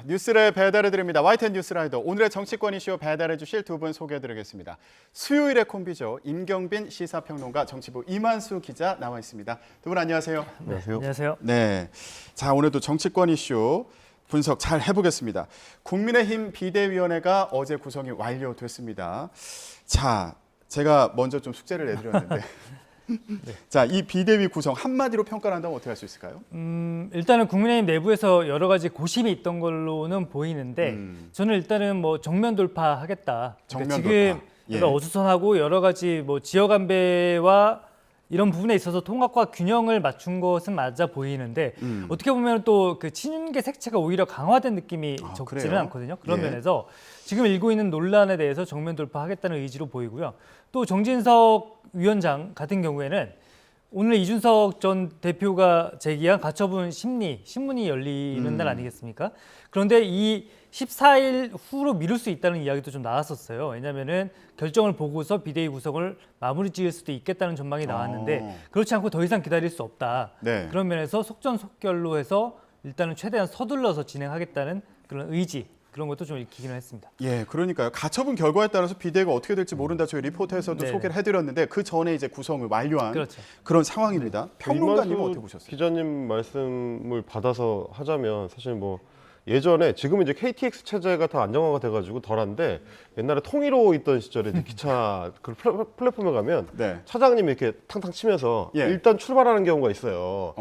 뉴스를 배달해드립니다. YTN 뉴스라이더. 오늘의 정치권 이슈 배달해주실 두 분 소개해드리겠습니다. 수요일의 콤비죠. 임경빈 시사평론가, 정치부 이만수 기자 나와 있습니다. 두 분 안녕하세요. 안녕하세요. 네, 자 오늘도 정치권 이슈 분석 잘 해보겠습니다. 국민의힘 비대위원회가 어제 구성이 완료됐습니다. 자, 제가 먼저 좀 숙제를 내드렸는데 네. 자, 이 비대위 구성 한마디로 평가를 한다면 어떻게 할 수 있을까요? 일단은 국민의힘 내부에서 여러 가지 고심이 있던 걸로는 보이는데 저는 일단은 뭐 정면 돌파하겠다. 정면 지금 돌파. 어수선하고 여러 가지 뭐 지역 안배와 이런 부분에 있어서 통합과 균형을 맞춘 것은 맞아 보이는데 어떻게 보면 또 그 친윤계 색채가 오히려 강화된 느낌이 적지는 그래요? 않거든요. 그런 예. 면에서 지금 일고 있는 논란에 대해서 정면 돌파하겠다는 의지로 보이고요. 또 정진석 위원장 같은 경우에는 오늘 이준석 전 대표가 제기한 가처분 신문이 열리는 날 아니겠습니까? 그런데 이 14일 후로 미룰 수 있다는 이야기도 좀 나왔었어요. 왜냐하면은 결정을 보고서 비대위 구성을 마무리 지을 수도 있겠다는 전망이 나왔는데 그렇지 않고 더 이상 기다릴 수 없다. 네. 그런 면에서 속전속결로 해서 일단은 최대한 서둘러서 진행하겠다는 그런 의지, 그런 것도 좀 읽히기는 했습니다. 예, 그러니까요. 가처분 결과에 따라서 비대위가 어떻게 될지 모른다. 저희 리포터에서도 네네. 소개를 해드렸는데 그 전에 이제 구성을 완료한 그렇죠. 그런 상황입니다. 평론가님 이만수 어떻게 보셨어요? 기자님 말씀을 받아서 하자면 사실 뭐 예전에 지금은 이제 KTX 체제가 다 안정화가 돼가지고 덜한데 옛날에 통일호 있던 시절에 이제 기차 그 플랫폼에 가면 네. 차장님이 이렇게 탕탕 치면서 예. 일단 출발하는 경우가 있어요.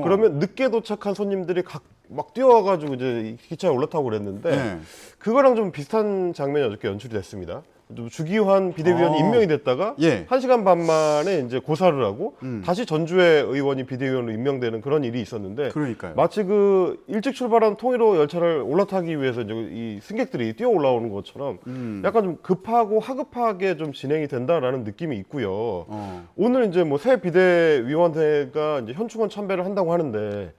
그러면 늦게 도착한 손님들이 막 뛰어와가지고 이제 이 기차에 올라타고 그랬는데 네. 그거랑 좀 비슷한 장면이 어저께 연출이 됐습니다. 주기환 비대위원이 임명이 됐다가 예. 1시간 반 만에 이제 고사를 하고 다시 전주의 의원이 비대위원으로 임명되는 그런 일이 있었는데 그러니까요. 마치 그 일찍 출발한 통일호 열차를 올라타기 위해서 이제 이 승객들이 뛰어 올라오는 것처럼 약간 좀 급하고 하급하게 좀 진행이 된다라는 느낌이 있고요. 오늘 이제 뭐 새 비대위원회가 이제 현충원 참배를 한다고 하는데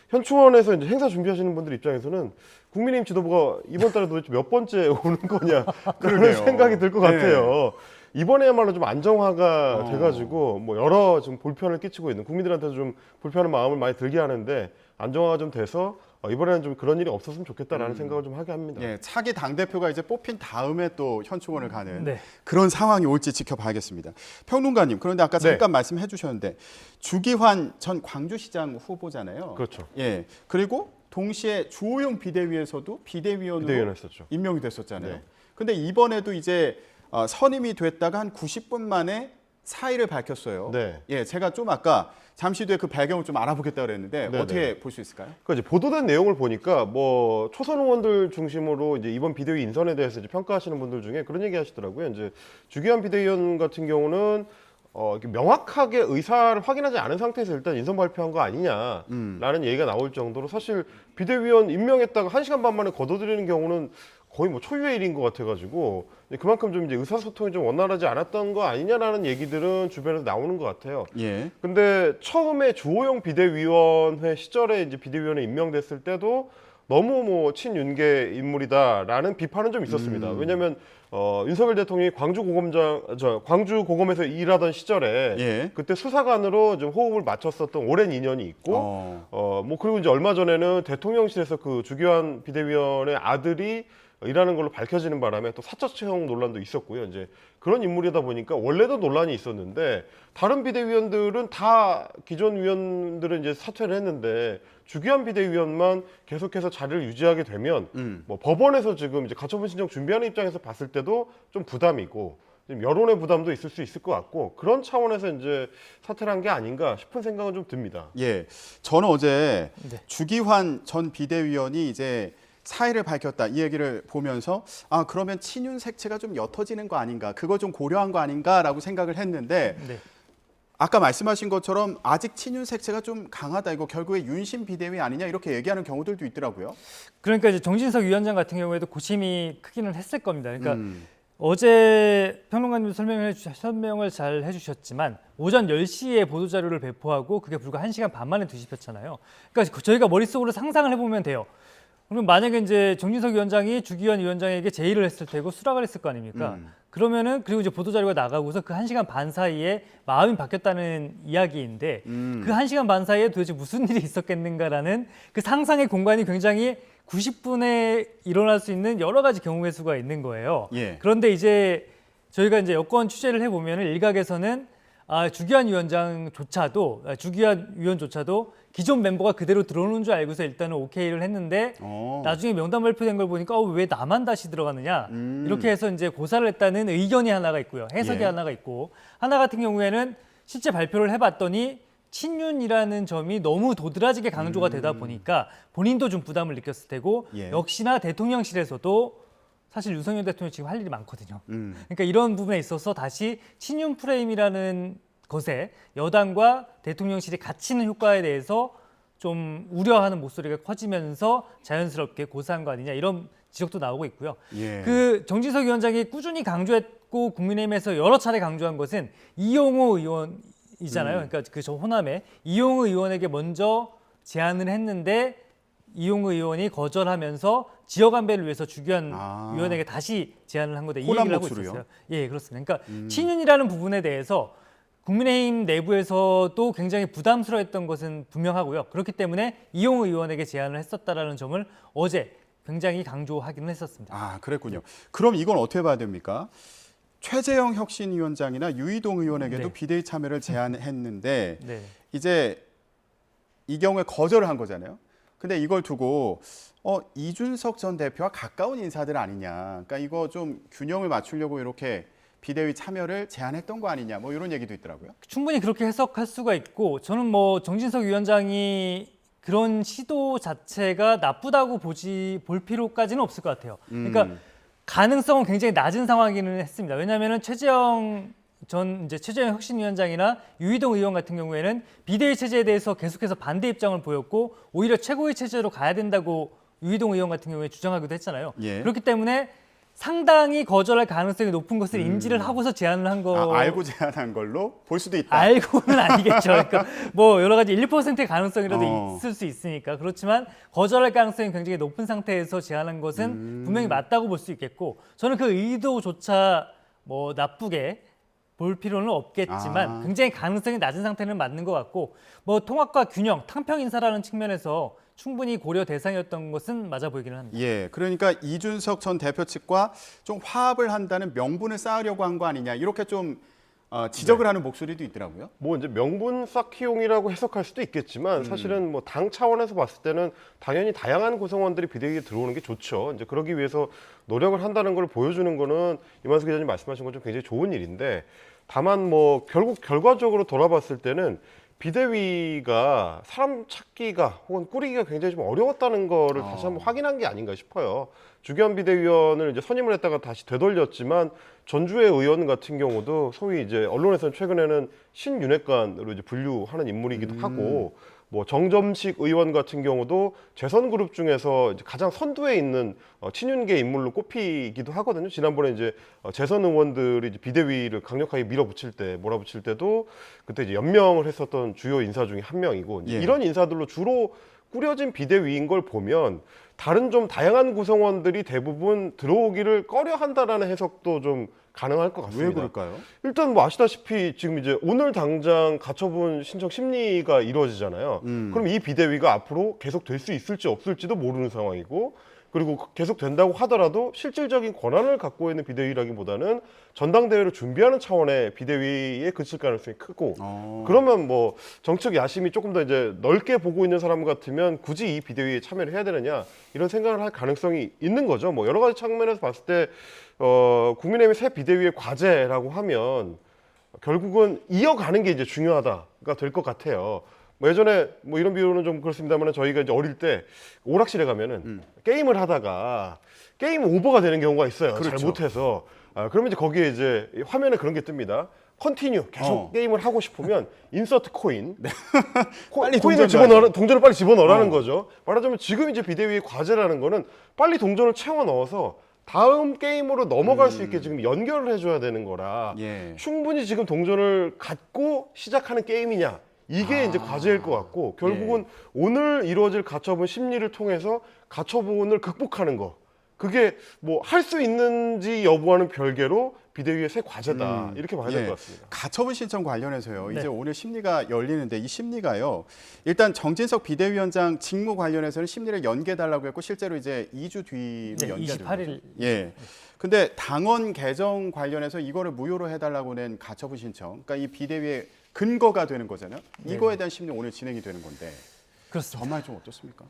현충원에서 이제 행사 준비하시는 분들 입장에서는 국민의힘 지도부가 이번 달에 도대체 몇 번째 오는 거냐 그런 생각이 들 것 같아요. 이번에야말로 좀 안정화가 돼가지고 뭐 여러 좀 불편을 끼치고 있는 국민들한테도 좀 불편한 마음을 많이 들게 하는데 안정화가 좀 돼서 이번에는 좀 그런 일이 없었으면 좋겠다라는 생각을 좀 하게 합니다. 예, 차기 당대표가 이제 뽑힌 다음에 또 현충원을 가는 네. 그런 상황이 올지 지켜봐야겠습니다. 평론가님, 그런데 아까 네. 잠깐 말씀해 주셨는데 주기환 전 광주시장 후보잖아요. 그렇죠. 예, 그리고 동시에 주호영 비대위에서도 비대위원으로 비대위원 했었죠. 임명이 됐었잖아요. 네. 근데 이번에도 이제 선임이 됐다가 한 90분 만에 사의를 밝혔어요. 네. 예, 제가 좀 아까 잠시 뒤에 그 배경을 좀 알아보겠다 그랬는데 네네. 어떻게 볼 수 있을까요? 그러니까 이제 보도된 내용을 보니까 뭐 초선 의원들 중심으로 이제 이번 비대위 인선에 대해서 이제 평가하시는 분들 중에 그런 얘기 하시더라고요. 이제 주기환 비대위원 같은 경우는 이렇게 명확하게 의사를 확인하지 않은 상태에서 일단 인선 발표한 거 아니냐라는 얘기가 나올 정도로 사실 비대위원 임명했다가 1시간 반 만에 거둬들이는 경우는 거의 뭐 초유의 일인 것 같아가지고 그만큼 좀 이제 의사소통이 좀 원활하지 않았던 거 아니냐라는 얘기들은 주변에서 나오는 것 같아요. 예. 근데 처음에 주호영 비대위원회 시절에 이제 비대위원회 임명됐을 때도 너무 뭐 친윤계 인물이다라는 비판은 좀 있었습니다. 왜냐하면 윤석열 대통령이 광주 고검에서 일하던 시절에 예. 그때 수사관으로 좀 호흡을 맞췄었던 오랜 인연이 있고 뭐 그리고 이제 얼마 전에는 대통령실에서 그 주기환 비대위원의 아들이 일하는 걸로 밝혀지는 바람에 또 사적 채용 논란도 있었고요. 이제 그런 인물이다 보니까 원래도 논란이 있었는데 다른 비대위원들은 다 기존 위원들은 이제 사퇴를 했는데 주기환 비대위원만 계속해서 자리를 유지하게 되면 뭐 법원에서 지금 이제 가처분 신청 준비하는 입장에서 봤을 때도 좀 부담이고 좀 여론의 부담도 있을 수 있을 것 같고 그런 차원에서 이제 사퇴를 한 게 아닌가 싶은 생각은 좀 듭니다. 예, 저는 어제 네. 주기환 전 비대위원이 이제 사의를 밝혔다 이 얘기를 보면서 그러면 친윤 색채가 좀 옅어지는 거 아닌가, 그거 좀 고려한 거 아닌가라고 생각을 했는데 네. 아까 말씀하신 것처럼 아직 친윤 색채가 좀 강하다, 이거 결국에 윤심 비대위 아니냐 이렇게 얘기하는 경우들도 있더라고요. 그러니까 이제 정진석 위원장 같은 경우에도 고심이 크기는 했을 겁니다. 그러니까 어제 평론가님 설명을 잘 해주셨지만 오전 10시에 보도자료를 배포하고 그게 불과 1시간 반 만에 뒤집혔잖아요. 그러니까 저희가 머릿속으로 상상을 해보면 돼요. 그럼 만약에 이제 정진석 위원장이 주기환 위원장에게 제의를 했을 테고 수락을 했을 거 아닙니까? 그러면은 그리고 이제 보도자료가 나가고서 그 1시간 반 사이에 마음이 바뀌었다는 이야기인데 그 1시간 반 사이에 도대체 무슨 일이 있었겠는가라는 그 상상의 공간이 굉장히 90분에 일어날 수 있는 여러 가지 경우의 수가 있는 거예요. 예. 그런데 이제 저희가 이제 여권 취재를 해보면 일각에서는 주기환 위원조차도 기존 멤버가 그대로 들어오는 줄 알고서 일단은 오케이를 했는데 나중에 명단 발표된 걸 보니까 왜 나만 다시 들어가느냐 이렇게 해서 이제 고사를 했다는 의견이 하나가 있고요. 해석이 예. 하나가 있고 하나 같은 경우에는 실제 발표를 해봤더니 친윤이라는 점이 너무 도드라지게 강조가 되다 보니까 본인도 좀 부담을 느꼈을 테고 예. 역시나 대통령실에서도 사실 윤석열 대통령이 지금 할 일이 많거든요. 그러니까 이런 부분에 있어서 다시 친윤 프레임이라는 것에 여당과 대통령실이 갇히는 효과에 대해서 좀 우려하는 목소리가 커지면서 자연스럽게 고사한 거 아니냐 이런 지적도 나오고 있고요. 예. 그 정진석 위원장이 꾸준히 강조했고 국민의힘에서 여러 차례 강조한 것은 이용호 의원이잖아요. 그러니까 그 저 호남에 이용호 의원에게 먼저 제안을 했는데 이용호 의원이 거절하면서 지역 안배를 위해서 주기환 의원에게 다시 제안을 한 건데 이 호남 얘기를 하고 목소리요? 있었어요. 예, 그렇습니다. 그러니까 친윤이라는 부분에 대해서 국민의힘 내부에서도 굉장히 부담스러워했던 것은 분명하고요. 그렇기 때문에 이용호 의원에게 제안을 했었다라는 점을 어제 굉장히 강조하기는 했었습니다. 아, 그랬군요. 그럼 이건 어떻게 봐야 됩니까? 최재형 혁신위원장이나 유이동 의원에게도 네. 비대위 참여를 제안했는데 네. 이제 이 경우에 거절을 한 거잖아요. 근데 이걸 두고 이준석 전 대표와 가까운 인사들 아니냐. 그러니까 이거 좀 균형을 맞추려고 이렇게 비대위 참여를 제안했던 거 아니냐. 뭐 이런 얘기도 있더라고요. 충분히 그렇게 해석할 수가 있고 저는 뭐 정진석 위원장이 그런 시도 자체가 나쁘다고 볼 필요까지는 없을 것 같아요. 그러니까 가능성은 굉장히 낮은 상황이기는 했습니다. 왜냐하면 최재형 혁신위원장이나 유이동 의원 같은 경우에는 비대위 체제에 대해서 계속해서 반대 입장을 보였고 오히려 최고위 체제로 가야 된다고 유이동 의원 같은 경우에 주장하기도 했잖아요. 예. 그렇기 때문에 상당히 거절할 가능성이 높은 것을 인지를 하고서 제안을 한 거. 알고 제안한 걸로 볼 수도 있다. 알고는 아니겠죠. 그러니까 뭐 여러 가지 1%의 가능성이라도 있을 수 있으니까. 그렇지만 거절할 가능성이 굉장히 높은 상태에서 제안한 것은 분명히 맞다고 볼 수 있겠고 저는 그 의도조차 뭐 나쁘게 볼 필요는 없겠지만 굉장히 가능성이 낮은 상태는 맞는 것 같고 뭐 통합과 균형, 탕평 인사라는 측면에서 충분히 고려 대상이었던 것은 맞아 보이기는 합니다. 예, 그러니까 이준석 전 대표 측과 좀 화합을 한다는 명분을 쌓으려고 한 거 아니냐 이렇게 좀 지적을 하는 목소리도 있더라고요. 뭐 이제 명분 쌓기용이라고 해석할 수도 있겠지만 사실은 뭐 당 차원에서 봤을 때는 당연히 다양한 구성원들이 비대위에 들어오는 게 좋죠. 이제 그러기 위해서 노력을 한다는 걸 보여주는 거는 이만수 기자님 말씀하신 건 좀 굉장히 좋은 일인데 다만 뭐 결국 결과적으로 돌아봤을 때는 비대위가 사람 찾기가 혹은 꾸리기가 굉장히 좀 어려웠다는 거를 다시 한번 확인한 게 아닌가 싶어요. 주기환 비대위원을 이제 선임을 했다가 다시 되돌렸지만 전주의 의원 같은 경우도 소위 이제 언론에서는 최근에는 신윤핵관으로 이제 분류하는 인물이기도 하고 뭐 정점식 의원 같은 경우도 재선 그룹 중에서 이제 가장 선두에 있는 친윤계 인물로 꼽히기도 하거든요. 지난번에 이제 재선 의원들이 이제 비대위를 강력하게 밀어붙일 때, 몰아붙일 때도 그때 이제 연명을 했었던 주요 인사 중에 한 명이고 예. 이런 인사들로 주로 꾸려진 비대위인 걸 보면 다른 좀 다양한 구성원들이 대부분 들어오기를 꺼려한다라는 해석도 좀 가능할 것 같습니다. 왜 그럴까요? 일단 뭐 아시다시피 지금 이제 오늘 당장 가처분 신청 심리가 이루어지잖아요. 그럼 이 비대위가 앞으로 계속 될 수 있을지 없을지도 모르는 상황이고 그리고 계속 된다고 하더라도 실질적인 권한을 갖고 있는 비대위라기보다는 전당대회를 준비하는 차원의 비대위에 그칠 가능성이 크고 그러면 뭐 정책 야심이 조금 더 이제 넓게 보고 있는 사람 같으면 굳이 이 비대위에 참여를 해야 되느냐 이런 생각을 할 가능성이 있는 거죠. 뭐 여러 가지 측면에서 봤을 때 국민의힘의 새 비대위의 과제라고 하면 결국은 이어가는 게 이제 중요하다가 될 것 같아요. 뭐 예전에 뭐 이런 비유는 좀 그렇습니다만 저희가 이제 어릴 때 오락실에 가면은 게임을 하다가 게임 오버가 되는 경우가 있어요. 그렇죠. 잘못해서. 그러면 이제 거기에 이제 화면에 그런 게 뜹니다. 컨티뉴 계속 게임을 하고 싶으면 인서트 코인 빨리 코인을 동전 동전을 빨리 집어넣으라는 거죠. 말하자면 지금 이제 비대위의 과제라는 거는 빨리 동전을 채워 넣어서 다음 게임으로 넘어갈 수 있게 지금 연결을 해줘야 되는 거라 예. 충분히 지금 동전을 갖고 시작하는 게임이냐 이게 이제 과제일 것 같고 결국은 오늘 이루어질 가처분 심리를 통해서 가처분을 극복하는 거 그게 뭐 할 수 있는지 여부와는 별개로 비대위의 새 과제다 이렇게 봐야 될 것 같습니다. 가처분 신청 관련해서요. 네. 이제 오늘 심리가 열리는데 이 심리가요. 일단 정진석 비대위원장 직무 관련해서는 심리를 연기해달라고 했고 실제로 이제 2주 뒤로 네, 연기가 28일. 예. 근데 당원 개정 관련해서 이거를 무효로 해달라고 낸 가처분 신청. 그러니까 이 비대위의 근거가 되는 거잖아요. 이거에 대한 심리 오늘 진행이 되는 건데 그렇습니다. 정말 좀 어떻습니까?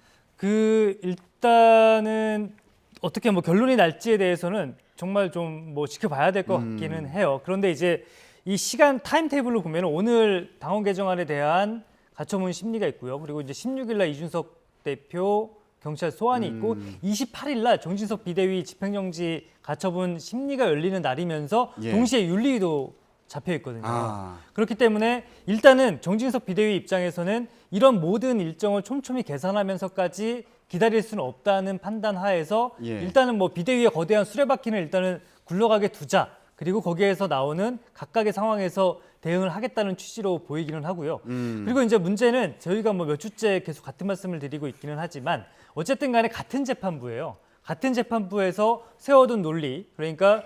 일단은 어떻게 뭐 결론이 날지에 대해서는 정말 좀 뭐 지켜봐야 될 것 같기는 해요. 그런데 이제 이 시간 타임테이블로 보면 오늘 당원 개정안에 대한 가처분 심리가 있고요. 그리고 이제 16일 날 이준석 대표 경찰 소환이 있고 28일 날 정진석 비대위 집행정지 가처분 심리가 열리는 날이면서 예. 동시에 윤리위도 잡혀 있거든요. 아. 그렇기 때문에 일단은 정진석 비대위 입장에서는 이런 모든 일정을 촘촘히 계산하면서까지 기다릴 수는 없다는 판단 하에서 예. 일단은 뭐 비대위의 거대한 수레바퀴는 일단은 굴러가게 두자. 그리고 거기에서 나오는 각각의 상황에서 대응을 하겠다는 취지로 보이기는 하고요. 그리고 이제 문제는 저희가 뭐 몇 주째 계속 같은 말씀을 드리고 있기는 하지만 어쨌든 간에 같은 재판부예요. 같은 재판부에서 세워둔 논리, 그러니까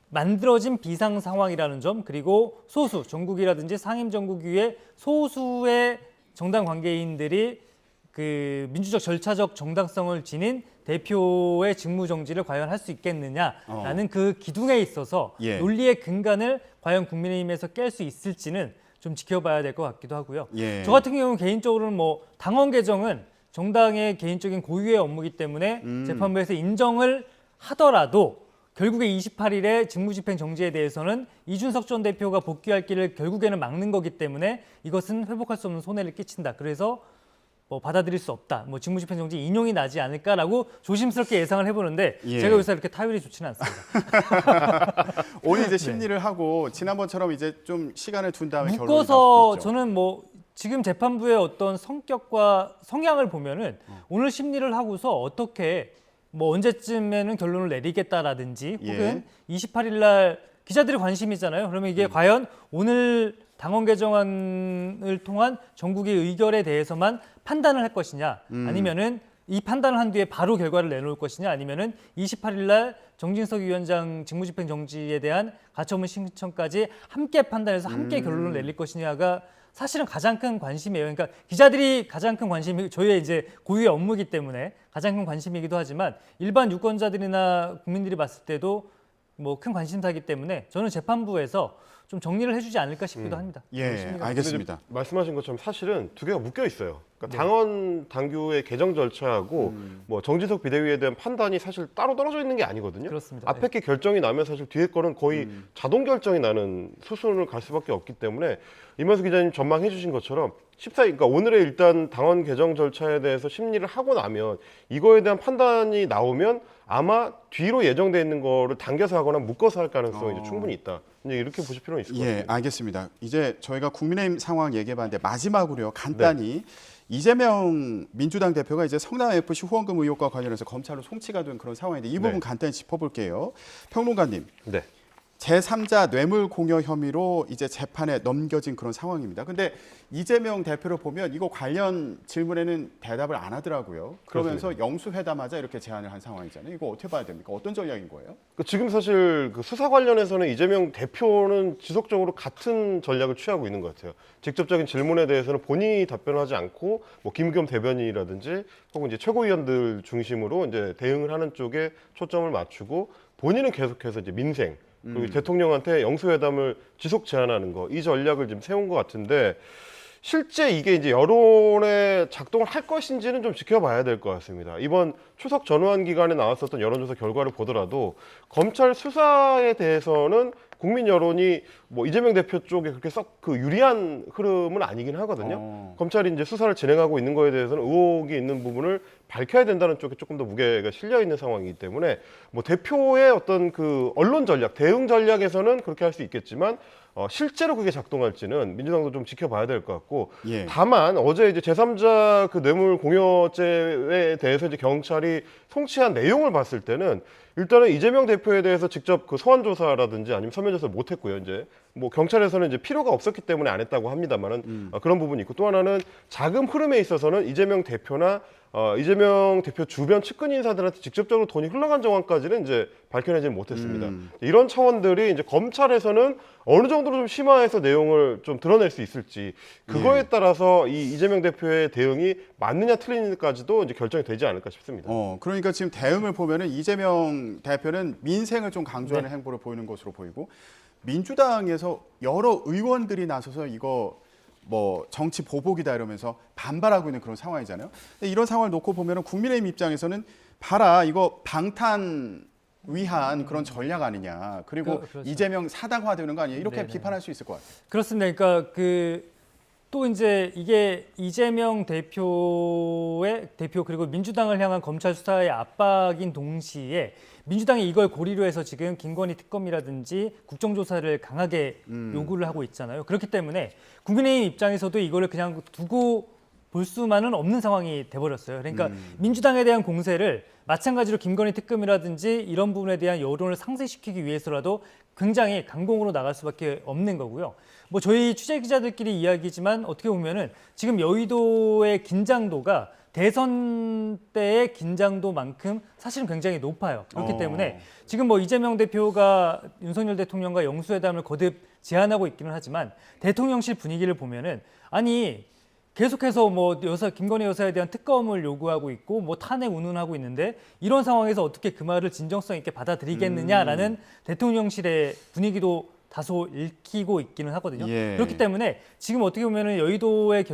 만들어진 비상 상황이라는 점, 그리고 소수, 전국이라든지 상임 전국위의 소수의 정당 관계인들이 그 민주적 절차적 정당성을 지닌 대표의 직무 정지를 과연 할 수 있겠느냐라는 그 기둥에 있어서 예. 논리의 근간을 과연 국민의힘에서 깰 수 있을지는 좀 지켜봐야 될 것 같기도 하고요. 예. 저 같은 경우는 개인적으로는 뭐 당원 개정은 정당의 개인적인 고유의 업무이기 때문에 재판부에서 인정을 하더라도 결국에 28일에 직무집행 정지에 대해서는 이준석 전 대표가 복귀할 길을 결국에는 막는 거기 때문에 이것은 회복할 수 없는 손해를 끼친다. 그래서 뭐 받아들일 수 없다. 뭐 직무집행 정지 인용이 나지 않을까라고 조심스럽게 예상을 해보는데 예. 제가 요새 이렇게 타율이 좋지는 않습니다. 오늘 이제 심리를 하고 지난번처럼 이제 좀 시간을 둔 다음에 결론이 나올 묶어서 수도 있죠. 저는 뭐 지금 재판부의 어떤 성격과 성향을 보면은 오늘 심리를 하고서 어떻게 뭐 언제쯤에는 결론을 내리겠다라든지 예. 혹은 28일 날 기자들이 관심이잖아요. 그러면 이게 과연 오늘 당원 개정안을 통한 전국의 의결에 대해서만 판단을 할 것이냐 아니면은 이 판단을 한 뒤에 바로 결과를 내놓을 것이냐 아니면은 28일 날 정진석 위원장 직무집행 정지에 대한 가처분 신청까지 함께 판단해서 함께 결론을 내릴 것이냐가 사실은 가장 큰 관심이에요. 그러니까 기자들이 가장 큰 관심이 저희의 이제 고유의 업무이기 때문에 가장 큰 관심이기도 하지만 일반 유권자들이나 국민들이 봤을 때도 뭐 큰 관심사이기 때문에 저는 재판부에서 좀 정리를 해주지 않을까 싶기도 합니다. 예, 알겠습니다. 말씀하신 것처럼 사실은 두 개가 묶여 있어요. 그러니까 당원 당규의 개정 절차하고 뭐 정진석 비대위에 대한 판단이 사실 따로 떨어져 있는 게 아니거든요. 그렇습니다. 앞에 게 결정이 나면 사실 뒤에 거는 거의 자동 결정이 나는 수순을 갈 수밖에 없기 때문에 이만수 기자님 전망해 주신 것처럼 14일, 그러니까 오늘의 일단 당원 개정 절차에 대해서 심리를 하고 나면 이거에 대한 판단이 나오면 아마 뒤로 예정돼 있는 거를 당겨서 하거나 묶어서 할 가능성이 이제 충분히 있다. 이제 이렇게 보실 필요는 있을 것 같아요. 예, 알겠습니다. 이제 저희가 국민의힘 상황 얘기해봤는데 마지막으로요, 간단히 이재명 민주당 대표가 이제 성남 FC 후원금 의혹과 관련해서 검찰로 송치가 된 그런 상황인데 이 부분 네. 간단히 짚어볼게요. 평론가님, 네. 제3자 뇌물 공여 혐의로 이제 재판에 넘겨진 그런 상황입니다. 근데 이재명 대표를 보면 이거 관련 질문에는 대답을 안 하더라고요. 그러면서 영수회담하자 이렇게 제안을 한 상황이잖아요. 이거 어떻게 봐야 됩니까? 어떤 전략인 거예요? 지금 사실 그 수사 관련해서는 이재명 대표는 지속적으로 같은 전략을 취하고 있는 것 같아요. 직접적인 질문에 대해서는 본인이 답변하지 않고 뭐 김의겸 대변인이라든지 혹은 이제 최고위원들 중심으로 이제 대응을 하는 쪽에 초점을 맞추고 본인은 계속해서 이제 민생 그리고 대통령한테 영수회담을 지속 제안하는 거 이 전략을 지금 세운 것 같은데 실제 이게 이제 여론에 작동을 할 것인지는 좀 지켜봐야 될 것 같습니다. 이번 추석 전후한 기간에 나왔었던 여론조사 결과를 보더라도 검찰 수사에 대해서는 국민 여론이 뭐 이재명 대표 쪽에 그렇게 썩 그 유리한 흐름은 아니긴 하거든요. 검찰이 이제 수사를 진행하고 있는 거에 대해서는 의혹이 있는 부분을 밝혀야 된다는 쪽에 조금 더 무게가 실려 있는 상황이기 때문에 뭐 대표의 어떤 그 언론 전략, 대응 전략에서는 그렇게 할 수 있겠지만 실제로 그게 작동할지는 민주당도 좀 지켜봐야 될 것 같고 예. 다만 어제 이제 제3자 그 뇌물 공여죄에 대해서 이제 경찰이 송치한 내용을 봤을 때는 일단은 이재명 대표에 대해서 직접 그 소환 조사라든지 아니면 서면 조사를 못 했고요. 이제 뭐 경찰에서는 이제 필요가 없었기 때문에 안 했다고 합니다만은 그런 부분이 있고 또 하나는 자금 흐름에 있어서는 이재명 대표나 이재명 대표 주변 측근 인사들한테 직접적으로 돈이 흘러간 정황까지는 이제 밝혀내지는 못했습니다. 이런 차원들이 이제 검찰에서는 어느 정도로 좀 심화해서 내용을 좀 드러낼 수 있을지 그거에 따라서 이 이재명 대표의 대응이 맞느냐 틀리느냐까지도 이제 결정이 되지 않을까 싶습니다. 그러니까 지금 대응을 보면은 이재명 대표는 민생을 좀 강조하는 행보를 보이는 것으로 보이고 민주당에서 여러 의원들이 나서서 이거 뭐 정치 보복이다 이러면서 반발하고 있는 그런 상황이잖아요. 근데 이런 상황을 놓고 보면은 국민의힘 입장에서는 봐라 이거 방탄 위한 그런 전략 아니냐. 그리고 그렇죠. 이재명 사당화되는 거 아니냐. 이렇게 네네. 비판할 수 있을 것 같아요. 그렇습니다. 그러니까 또 이제 이게 이재명 대표의 대표 그리고 민주당을 향한 검찰 수사의 압박인 동시에 민주당이 이걸 고리로 해서 지금 김건희 특검이라든지 국정조사를 강하게 요구를 하고 있잖아요. 그렇기 때문에 국민의힘 입장에서도 이거를 그냥 두고 볼 수만은 없는 상황이 돼버렸어요. 그러니까 민주당에 대한 공세를 마찬가지로 김건희 특검이라든지 이런 부분에 대한 여론을 상쇄시키기 위해서라도 굉장히 강공으로 나갈 수밖에 없는 거고요. 뭐 저희 취재 기자들끼리 이야기지만 어떻게 보면은 지금 여의도의 긴장도가 대선 때의 긴장도만큼 사실은 굉장히 높아요. 그렇기 때문에 지금 뭐 이재명 대표가 윤석열 대통령과 영수회담을 거듭 제안하고 있기는 하지만 대통령실 분위기를 보면은 아니 계속해서 뭐 김건희 여사에 대한 특검을 요구하고 있고 뭐 탄핵 운운하고 있는데 이런 상황에서 어떻게 그 말을 진정성 있게 받아들이겠느냐라는 대통령실의 분위기도 다소 읽히고 있기는 하거든요. 그렇기 때문에 지금 어떻게 보면은 여의도의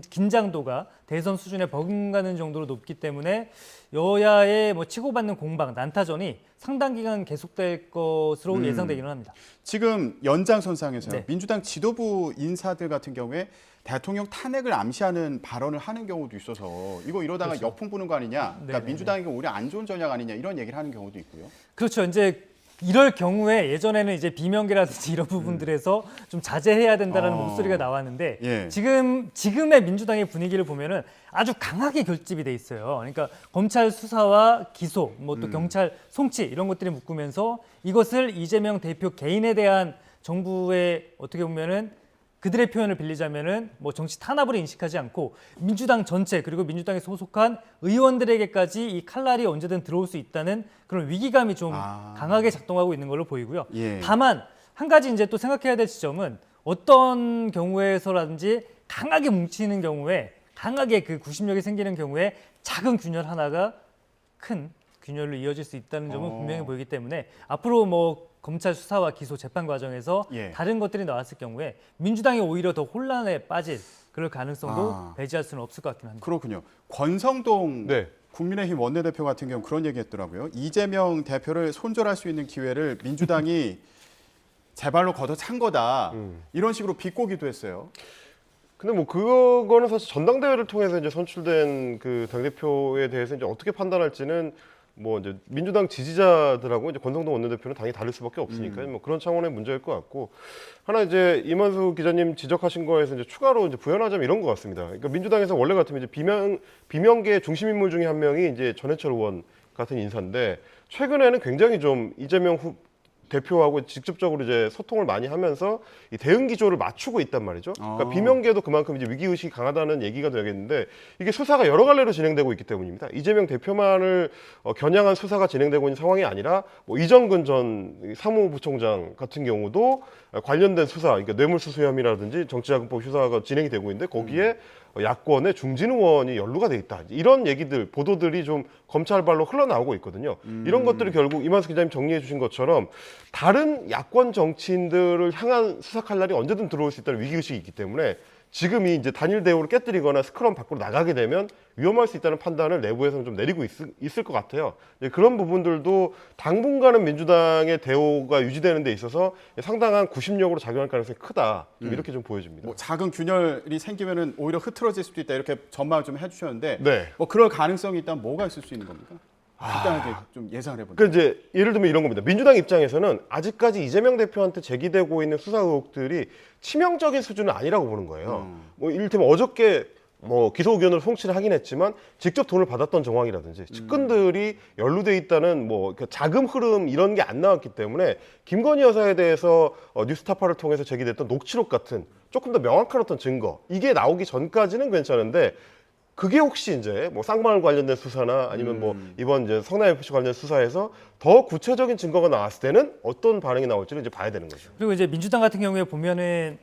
긴장도가 대선 수준에 버금가는 정도로 높기 때문에 여야의 뭐 치고받는 공방, 난타전이 상당 기간 계속될 것으로 예상되기는 합니다. 지금 연장선상에서 네. 민주당 지도부 인사들 같은 경우에 대통령 탄핵을 암시하는 발언을 하는 경우도 있어서 이거 이러다가 그렇죠. 역풍 부는 거 아니냐. 그러니까 네네네. 민주당에게 오히려 안 좋은 전략 아니냐 이런 얘기를 하는 경우도 있고요. 그렇죠. 이제 이럴 경우에 예전에는 이제 비명계라든지 이런 부분들에서 좀 자제해야 된다라는 목소리가 나왔는데 예. 지금의 민주당의 분위기를 보면은 아주 강하게 결집이 돼 있어요. 그러니까 검찰 수사와 기소, 뭐 또 경찰 송치 이런 것들이 묶으면서 이것을 이재명 대표 개인에 대한 정부의 어떻게 보면은 그들의 표현을 빌리자면은 뭐 정치 탄압으로 인식하지 않고 민주당 전체 그리고 민주당에 소속한 의원들에게까지 이 칼날이 언제든 들어올 수 있다는 그런 위기감이 좀 강하게 작동하고 있는 걸로 보이고요. 예. 다만 한 가지 이제 또 생각해야 될 지점은 어떤 경우에서라든지 강하게 뭉치는 경우에 강하게 그 구심력이 생기는 경우에 작은 균열 하나가 큰 균열로 이어질 수 있다는 점은 분명히 보이기 때문에 앞으로 뭐 검찰 수사와 기소 재판 과정에서 예. 다른 것들이 나왔을 경우에 민주당이 오히려 더 혼란에 빠질 그럴 가능성도 배제할 수는 없을 것 같긴 합니다. 그렇군요. 권성동 네. 국민의힘 원내대표 같은 경우 그런 얘기했더라고요. 이재명 대표를 손절할 수 있는 기회를 민주당이 제 발로 걷어찬 거다. 이런 식으로 비꼬기도 했어요. 근데 뭐 그거는 사실 전당대회를 통해서 이제 선출된 그 당대표에 대해서 이제 어떻게 판단할지는 뭐 이제 민주당 지지자들하고 이제 권성동 원내대표는 당연히 다를 수밖에 없으니까요. 뭐 그런 차원의 문제일 것 같고 하나 이제 이만수 기자님 지적하신 거에서 이제 추가로 이제 부연하자면 이런 것 같습니다. 그러니까 민주당에서 원래 같으면 이제 비명계 중심 인물 중에 한 명이 이제 전해철 의원 같은 인사인데 최근에는 굉장히 좀 이재명 대표하고 직접적으로 이제 소통을 많이 하면서 이 대응 기조를 맞추고 있단 말이죠. 그러니까 비명계도 그만큼 이제 위기 의식이 강하다는 얘기가 되겠는데 이게 수사가 여러 갈래로 진행되고 있기 때문입니다. 이재명 대표만을 겨냥한 수사가 진행되고 있는 상황이 아니라 뭐 이정근 전 사무부총장 같은 경우도 관련된 수사, 그러니까 뇌물수수 혐의라든지 정치자금법 수사가 진행이 되고 있는데 거기에 야권의 중진 의원이 연루가 돼 있다. 이런 얘기들, 보도들이 좀 검찰발로 흘러나오고 있거든요. 이런 것들이 결국 이만수 기자님 정리해 주신 것처럼 다른 야권 정치인들을 향한 수사 칼날이 언제든 들어올 수 있다는 위기의식이 있기 때문에 지금이 이제 단일 대우를 깨뜨리거나 스크럼 밖으로 나가게 되면 위험할 수 있다는 판단을 내부에서는 좀 내리고 있을 것 같아요. 그런 부분들도 당분간은 민주당의 대우가 유지되는 데 있어서 상당한 구심력으로 작용할 가능성이 크다. 좀 이렇게 좀 보여집니다. 뭐 작은 균열이 생기면은 오히려 흐트러질 수도 있다 이렇게 전망을 좀 해주셨는데 네. 뭐 그럴 가능성이 있다면 뭐가 있을 수 있는 겁니까? 간단하게 좀 예상을 해보면. 그러니까 이제 예를 들면 이런 겁니다. 민주당 입장에서는 아직까지 이재명 대표한테 제기되고 있는 수사 의혹들이 치명적인 수준은 아니라고 보는 거예요. 뭐 이를테면 어저께 뭐 기소 의견으로 송치를 하긴 했지만 직접 돈을 받았던 정황이라든지 측근들이 연루돼 있다는 뭐 자금 흐름 이런 게 안 나왔기 때문에 김건희 여사에 대해서 뉴스타파를 통해서 제기됐던 녹취록 같은 조금 더 명확한 어떤 증거 이게 나오기 전까지는 괜찮은데 그게 혹시 이제 뭐 쌍방울 관련된 수사나 아니면 뭐 이번 이제 성남 FC 관련 수사에서 더 구체적인 증거가 나왔을 때는 어떤 반응이 나올지를 이제 봐야 되는 거죠. 그리고 이제 민주당 같은 경우에 보면은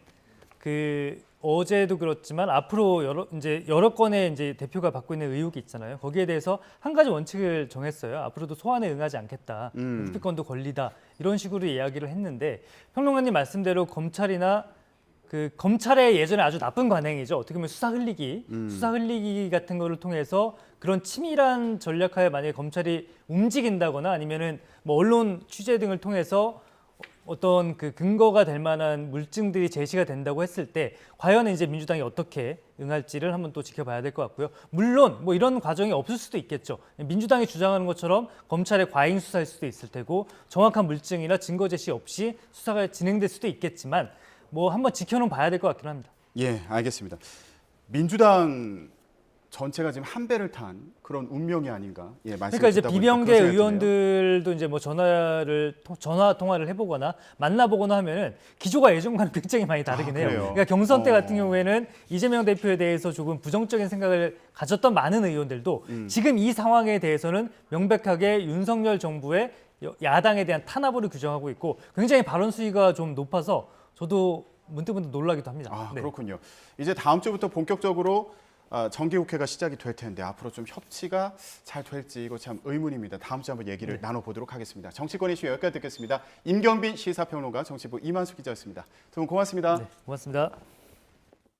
그 어제도 그렇지만 앞으로 여러 건의 이제 대표가 받고 있는 의혹이 있잖아요. 거기에 대해서 한 가지 원칙을 정했어요. 앞으로도 소환에 응하지 않겠다. 특권도 권리다. 이런 식으로 이야기를 했는데 평론가님 말씀대로 검찰이나 그 검찰의 예전에 아주 나쁜 관행이죠. 어떻게 보면 수사 흘리기 같은 거를 통해서 그런 치밀한 전략하에 만약에 검찰이 움직인다거나 아니면은 뭐 언론 취재 등을 통해서 어떤 그 근거가 될 만한 물증들이 제시가 된다고 했을 때 과연 이제 민주당이 어떻게 응할지를 한번 또 지켜봐야 될 것 같고요. 물론 뭐 이런 과정이 없을 수도 있겠죠. 민주당이 주장하는 것처럼 검찰의 과잉 수사일 수도 있을 테고 정확한 물증이나 증거 제시 없이 수사가 진행될 수도 있겠지만 뭐 한번 지켜는 봐야 될 것 같긴 합니다. 예, 알겠습니다. 민주당 전체가 지금 한 배를 탄 그런 운명이 아닌가. 예, 그러니까 이제 듣다 보니까 비명계 그런 생각이 드네요. 의원들도 이제 뭐 전화 통화를 해보거나 만나보거나 하면은 기조가 예전과는 굉장히 많이 다르긴 해요. 그래요? 그러니까 경선 때 같은 경우에는 이재명 대표에 대해서 조금 부정적인 생각을 가졌던 많은 의원들도 지금 이 상황에 대해서는 명백하게 윤석열 정부의 야당에 대한 탄압으로 규정하고 있고 굉장히 발언 수위가 좀 높아서 저도 문득문득 놀라기도 합니다. 아, 네. 그렇군요. 이제 다음 주부터 본격적으로 정기국회가 시작이 될 텐데 앞으로 좀 협치가 잘 될지 이거 참 의문입니다. 다음 주에 한번 얘기를 나눠보도록 하겠습니다. 정치권 이슈 여기까지 듣겠습니다. 임경빈 시사평론가, 정치부 이만수 기자였습니다. 두 분 고맙습니다. 네, 고맙습니다.